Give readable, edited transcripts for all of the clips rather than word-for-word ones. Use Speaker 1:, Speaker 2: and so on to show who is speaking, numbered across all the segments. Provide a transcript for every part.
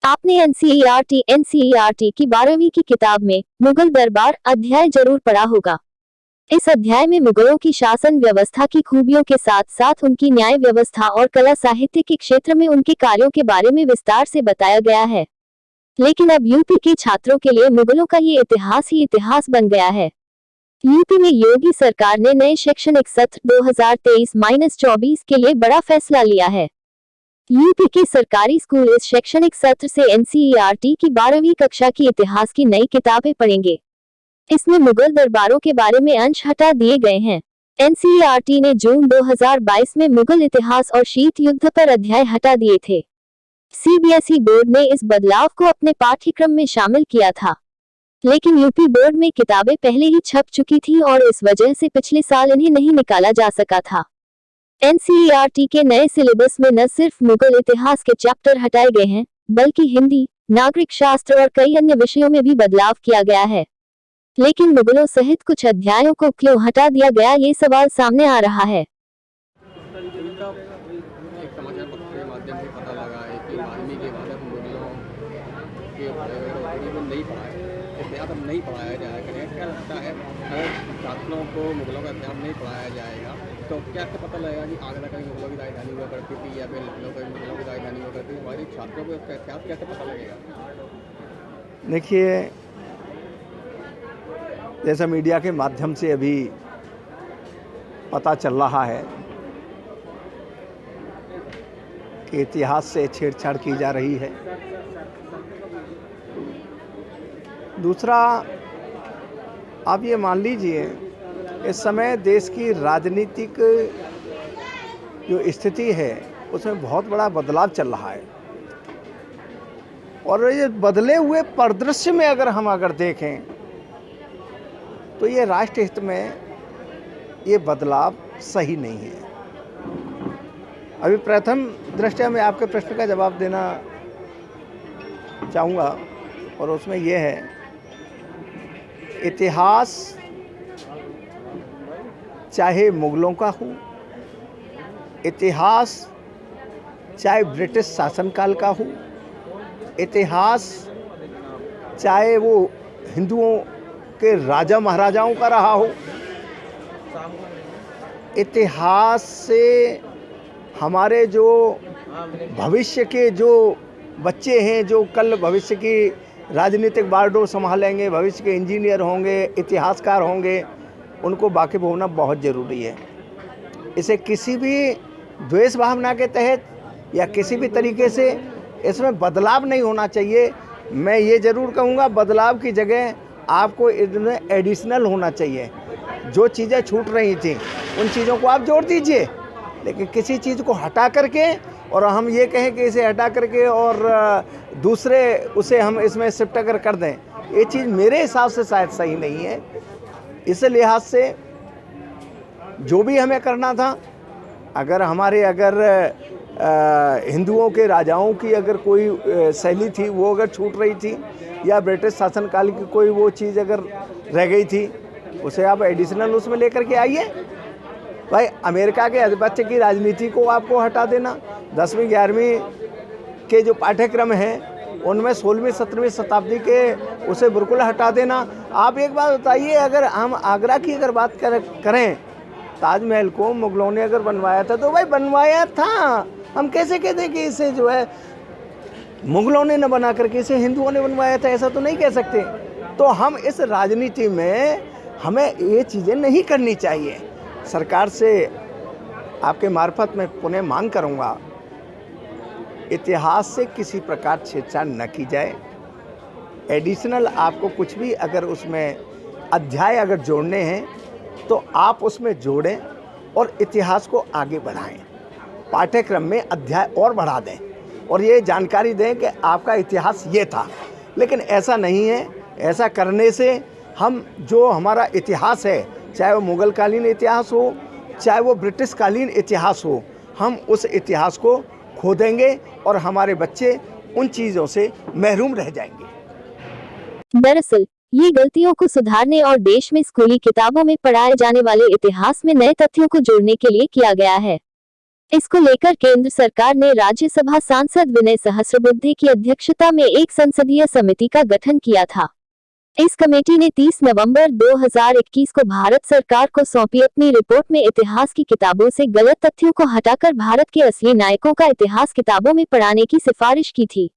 Speaker 1: आपने एनसीईआरटी की 12वीं की किताब में मुगल दरबार अध्याय जरूर पढ़ा होगा। इस अध्याय में मुगलों की शासन व्यवस्था की खूबियों के साथ साथ उनकी न्याय व्यवस्था और कला साहित्य के क्षेत्र में उनके कार्यों के बारे में विस्तार से बताया गया है। लेकिन अब यूपी के छात्रों के लिए मुगलों का ये इतिहास ही इतिहास बन गया है। यूपी में योगी सरकार ने नए शैक्षणिक सत्र 2023-24 के लिए बड़ा फैसला लिया है। यूपी के सरकारी स्कूल इस शैक्षणिक सत्र से एनसीईआरटी की 12वीं कक्षा की इतिहास की नई किताबें पढ़ेंगे। इसमें मुगल दरबारों के बारे में अंश हटा दिए गए हैं। एनसीईआरटी ने जून 2022 में मुगल इतिहास और शीत युद्ध पर अध्याय हटा दिए थे। सीबीएसई बोर्ड ने इस बदलाव को अपने पाठ्यक्रम में शामिल किया था, लेकिन यूपी बोर्ड में किताबें पहले ही छप चुकी थीं और इस वजह से पिछले साल इन्हें नहीं निकाला जा सका था। एनसीईआरटी के नए सिलेबस में न सिर्फ मुगल इतिहास के चैप्टर हटाए गए हैं, बल्कि हिंदी, नागरिक शास्त्र और कई अन्य विषयों में भी बदलाव किया गया है। लेकिन मुगलों सहित कुछ अध्यायों को क्यों हटा दिया गया, ये सवाल सामने आ रहा है।
Speaker 2: एक समाचार पत्र के माध्यम से पता लगा है कि 12वीं के बाद अब मुगलों के नहीं पढ़ाया, इतिहास अब नहीं पढ़ाया जाएगा। क्या लगता है, अगर छात्रों को मुगलों का इतिहास नहीं पढ़ाया जाएगा तो क्या पता लगेगा कि आगरा कहीं मुगलों की राजधानी हुआ करती थी या फिर लखनऊ कहीं मुगलों की राजधानी हुआ करती थी? हमारे छात्रों को इसका इतिहास कैसे पता लगेगा?
Speaker 3: देखिए, जैसा मीडिया के माध्यम से अभी पता चल रहा है कि इतिहास से छेड़छाड़ की जा रही है। दूसरा, आप ये मान लीजिए, इस समय देश की राजनीतिक जो स्थिति है उसमें बहुत बड़ा बदलाव चल रहा है और ये बदले हुए परिदृश्य में अगर देखें तो ये राष्ट्र हित में ये बदलाव सही नहीं है। अभी प्रथम दृष्टया मैं आपके प्रश्न का जवाब देना चाहूँगा और उसमें यह है, इतिहास चाहे मुगलों का हो, इतिहास चाहे ब्रिटिश शासनकाल का हो, इतिहास चाहे वो हिंदुओं के राजा महाराजाओं का रहा हो, इतिहास से हमारे जो भविष्य के जो बच्चे हैं, जो कल भविष्य की राजनीतिक बागडोर संभालेंगे, भविष्य के इंजीनियर होंगे, इतिहासकार होंगे, उनको वाकिफ होना बहुत ज़रूरी है। इसे किसी भी द्वेष भावना के तहत या किसी भी तरीके से इसमें बदलाव नहीं होना चाहिए। मैं ये ज़रूर कहूँगा, बदलाव की जगह आपको इसमें एडिशनल होना चाहिए। जो चीज़ें छूट रही थी उन चीज़ों को आप जोड़ दीजिए, लेकिन किसी चीज़ को हटा करके और हम ये कहें कि इसे हटा करके और दूसरे उसे हम इसमें शिफ्ट अगर कर दें, ये चीज़ मेरे हिसाब से शायद सही नहीं है। इस लिहाज से जो भी हमें करना था, अगर हिंदुओं के राजाओं की अगर कोई शैली थी वो अगर छूट रही थी या ब्रिटिश शासनकाल की कोई वो चीज़ अगर रह गई थी, उसे आप एडिशनल उसमें लेकर के आइए। भाई, अमेरिका के आधिपत्य की राजनीति को आपको हटा देना, 10वीं 11वीं के जो पाठ्यक्रम हैं उनमें 16वीं 17वीं शताब्दी के उसे बिल्कुल हटा देना। आप एक बात बताइए, अगर हम आगरा की अगर बात करें, ताजमहल को मुगलों ने अगर बनवाया था तो भाई बनवाया था, हम कैसे कहते कि इसे जो है मुगलों ने न बना करके इसे हिंदुओं ने बनवाया था, ऐसा तो नहीं कह सकते। तो हम इस राजनीति में हमें ये चीज़ें नहीं करनी चाहिए। सरकार से आपके मार्फत में पुनः मांग करूँगा, इतिहास से किसी प्रकार छेड़छाड़ न की जाए। एडिशनल आपको कुछ भी अगर उसमें अध्याय अगर जोड़ने हैं तो आप उसमें जोड़ें और इतिहास को आगे बढ़ाएं, पाठ्यक्रम में अध्याय और बढ़ा दें और ये जानकारी दें कि आपका इतिहास ये था। लेकिन ऐसा नहीं है। ऐसा करने से हम जो हमारा इतिहास है, चाहे वो मुग़ल कालीन इतिहास हो, चाहे वो ब्रिटिश कालीन इतिहास हो, हम उस इतिहास को खो देंगे और हमारे बच्चे उन चीज़ों से महरूम रह जाएंगे।
Speaker 1: दरअसल ये गलतियों को सुधारने और देश में स्कूली किताबों में पढ़ाए जाने वाले इतिहास में नए तथ्यों को जोड़ने के लिए किया गया है। इसको लेकर केंद्र सरकार ने राज्यसभा सांसद विनय सहस्रबुद्धे की अध्यक्षता में एक संसदीय समिति का गठन किया था। इस कमेटी ने 30 नवंबर 2021 को भारत सरकार को सौंपी अपनी रिपोर्ट में इतिहास की किताबों से गलत तथ्यों को हटाकर भारत के असली नायकों का इतिहास किताबों में पढ़ाने की सिफारिश की थी।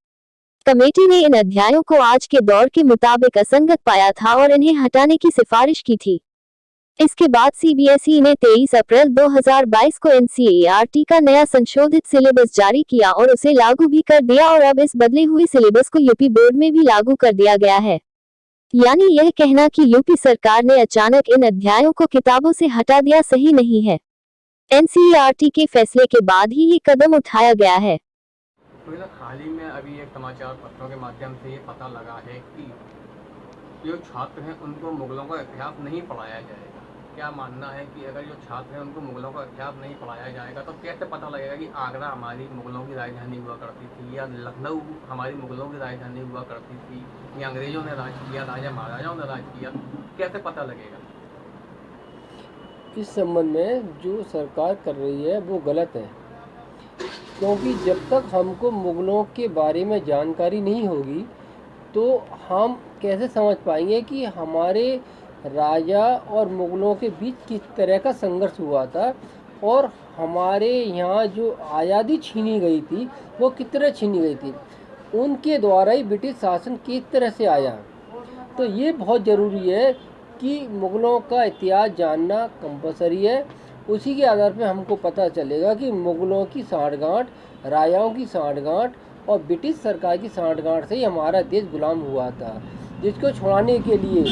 Speaker 1: कमेटी ने इन अध्यायों को आज के दौर के मुताबिक असंगत पाया था और इन्हें हटाने की सिफारिश की थी। इसके बाद सीबीएसई ने 23 अप्रैल 2022 को एनसीईआरटी का नया संशोधित सिलेबस जारी किया और उसे लागू भी कर दिया और अब इस बदले हुए सिलेबस को यूपी बोर्ड में भी लागू कर दिया गया है। यानी यह कहना कि यूपी सरकार ने अचानक इन अध्यायों को किताबों से हटा दिया सही नहीं है। एनसीईआरटी के फैसले के बाद ही ये कदम उठाया गया है।
Speaker 2: तो हाल ही में अभी एक समाचार पत्रों के माध्यम से ये पता लगा है कि जो छात्र हैं उनको मुगलों का इतिहास नहीं पढ़ाया जाएगा। क्या मानना है कि अगर जो छात्र हैं उनको मुगलों का इतिहास नहीं पढ़ाया जाएगा तो कैसे पता लगेगा कि आगरा हमारी मुगलों की राजधानी हुआ करती थी या लखनऊ हमारी मुगलों की राजधानी हुआ करती थी या अंग्रेजों ने राज किया, राजा महाराजाओं ने राज किया, कैसे पता लगेगा?
Speaker 4: इस संबंध में जो सरकार कर रही है वो गलत है, क्योंकि जब तक हमको मुगलों के बारे में जानकारी नहीं होगी तो हम कैसे समझ पाएंगे कि हमारे राजा और मुगलों के बीच किस तरह का संघर्ष हुआ था और हमारे यहाँ जो आज़ादी छीनी गई थी वो किस तरह छीनी गई थी, उनके द्वारा ही ब्रिटिश शासन किस तरह से आया। तो ये बहुत ज़रूरी है कि मुगलों का इतिहास जानना कंपलसरी है। उसी के आधार पर हमको पता चलेगा कि मुगलों की सांठगांठ, राजाओं की सांठगांठ और ब्रिटिश सरकार की सांठगांठ से ही हमारा देश गुलाम हुआ था, जिसको छुड़ाने के लिए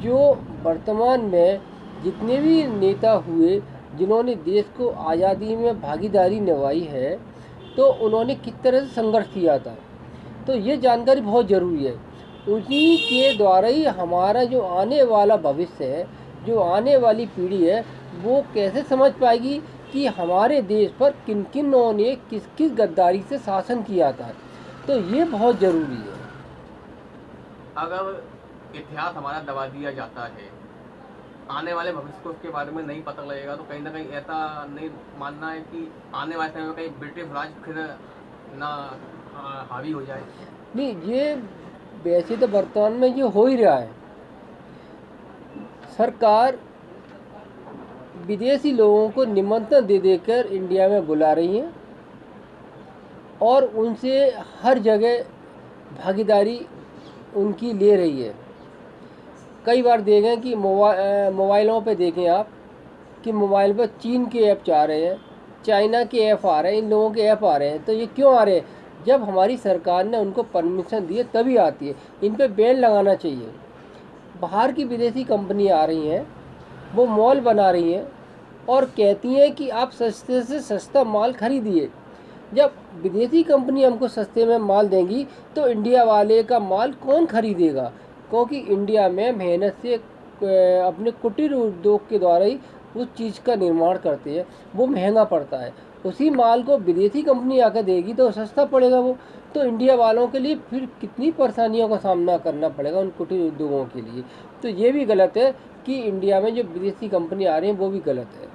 Speaker 4: जो वर्तमान में जितने भी नेता हुए जिन्होंने देश को आज़ादी में भागीदारी निभाई है तो उन्होंने किस तरह से संघर्ष किया था, तो ये जानकारी बहुत ज़रूरी है। उसी के द्वारा ही हमारा जो आने वाला भविष्य है, जो आने वाली पीढ़ी है, वो कैसे समझ पाएगी कि हमारे देश पर किन किनों ने किस किस गद्दारी से शासन किया था। तो ये बहुत ज़रूरी है।
Speaker 2: अगर इतिहास हमारा दबा दिया जाता है, आने वाले भविष्य को उसके बारे में नहीं पता लगेगा तो कहीं ना कहीं ऐसा नहीं मानना है कि आने वाले समय में कहीं ब्रिटिश राज फिर ना हावी हो जाए?
Speaker 4: नहीं, ये वैसे तो वर्तमान में ये हो ही रहा है। सरकार विदेशी लोगों को निमंत्रण दे देकर इंडिया में बुला रही है और उनसे हर जगह भागीदारी उनकी ले रही है। कई बार देखें कि मोबाइलों पे देखें आप कि मोबाइल पर चीन के ऐप आ रहे हैं, चाइना के ऐप आ रहे हैं, इन लोगों के ऐप आ रहे हैं। तो ये क्यों आ रहे हैं? जब हमारी सरकार ने उनको परमिशन दी है तभी आती है। इन पे बैन लगाना चाहिए। बाहर की विदेशी कंपनी आ रही हैं, वो मॉल बना रही हैं और कहती हैं कि आप सस्ते से सस्ता माल खरीदिए। जब विदेशी कंपनी हमको सस्ते में माल देंगी तो इंडिया वाले का माल कौन खरीदेगा? क्योंकि इंडिया में मेहनत से अपने कुटीर उद्योग के द्वारा ही उस चीज़ का निर्माण करते हैं, वो महंगा पड़ता है। उसी माल को विदेशी कंपनी आकर देगी तो सस्ता पड़ेगा वो। तो इंडिया वालों के लिए फिर कितनी परेशानियों का सामना करना पड़ेगा उन कुटीर उद्योगों के लिए। तो ये भी गलत है कि इंडिया में जो विदेशी कंपनी आ रही हैं वो भी गलत है।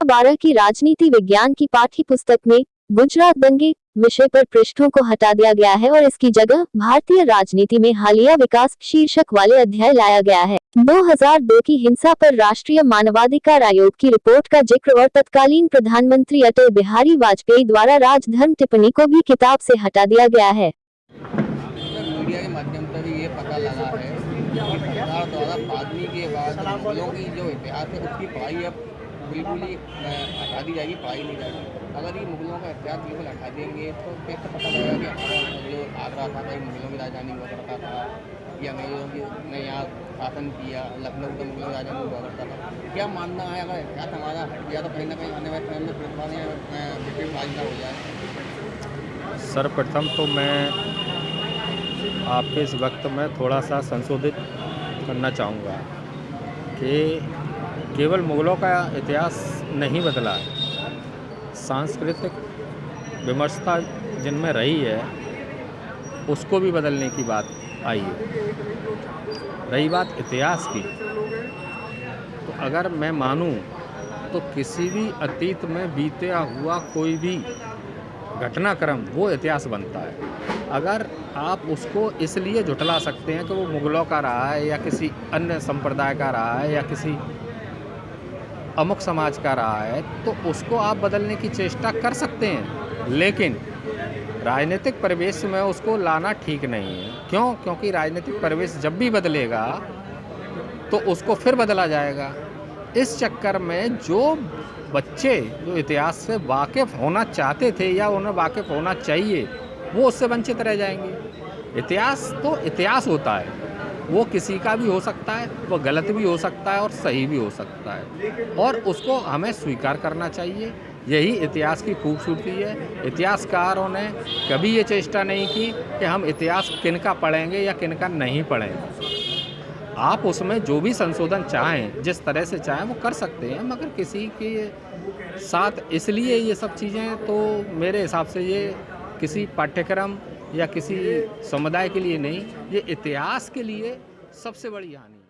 Speaker 1: 12 की राजनीति विज्ञान की पाठ्य पुस्तक में गुजरात दंगे विषय पर पृष्ठों को हटा दिया गया है और इसकी जगह भारतीय राजनीति में हालिया विकास शीर्षक वाले अध्याय लाया गया है। 2002 की हिंसा पर राष्ट्रीय मानवाधिकार आयोग की रिपोर्ट का जिक्र और तत्कालीन प्रधानमंत्री अटल बिहारी वाजपेयी द्वारा राजधर्म टिप्पणी को भी किताब से हटा दिया गया है।
Speaker 2: मीडिया के माध्यम से भी ये पता लगा है कि सरकार द्वारा पादमी के बाद मुगलों की जो इतिहास है उसकी पढ़ाई अब बिल्कुल ही हटा दी जाएगी, पढ़ाई नहीं जाएगी। अगर ये मुगलों का इतिहास बिल्कुल हटा देंगे तो कैसे पता लगेगा कि हमारा जो आगरा था कहीं मुगलों की राजधानी हुआ करता था या अंग्रेजों ने यहाँ शासन किया, लखनऊ का मुगलों की राजधानी हुआ करता था? क्या मानना है अगर इतिहास हमारा हट गया तो कहीं ना कहीं आने वाले समय में ब्रिटिश राज ना हो जाए?
Speaker 5: सर्वप्रथम तो मैं आपके इस वक्त में थोड़ा सा संशोधित करना चाहूँगा कि केवल मुग़लों का इतिहास नहीं बदला है, सांस्कृतिक विमर्शता जिनमें रही है उसको भी बदलने की बात आई है। रही बात इतिहास की, तो अगर मैं मानूं तो किसी भी अतीत में बीता हुआ कोई भी घटनाक्रम वो इतिहास बनता है। अगर आप उसको इसलिए झुठला सकते हैं कि वो मुग़लों का रहा है या किसी अन्य संप्रदाय का रहा है या किसी अमुक समाज का रहा है, तो उसको आप बदलने की चेष्टा कर सकते हैं, लेकिन राजनीतिक परिवेश में उसको लाना ठीक नहीं है। क्यों? क्योंकि राजनीतिक परिवेश जब भी बदलेगा तो उसको फिर बदला जाएगा। इस चक्कर में जो बच्चे जो इतिहास से वाकिफ़ होना चाहते थे या उन्हें वाकिफ़ होना चाहिए, वो उससे वंचित रह जाएंगे। इतिहास तो इतिहास होता है, वो किसी का भी हो सकता है, वो गलत भी हो सकता है और सही भी हो सकता है, और उसको हमें स्वीकार करना चाहिए। यही इतिहास की खूबसूरती है। इतिहासकारों ने कभी ये चेष्टा नहीं की कि हम इतिहास किनका पढ़ेंगे या किनका नहीं पढ़ेंगे। आप उसमें जो भी संशोधन चाहें, जिस तरह से चाहें वो कर सकते हैं, मगर किसी के साथ इसलिए ये सब चीज़ें तो मेरे हिसाब से ये किसी पाठ्यक्रम या किसी समुदाय के लिए नहीं, ये इतिहास के लिए सबसे बड़ी हानि है।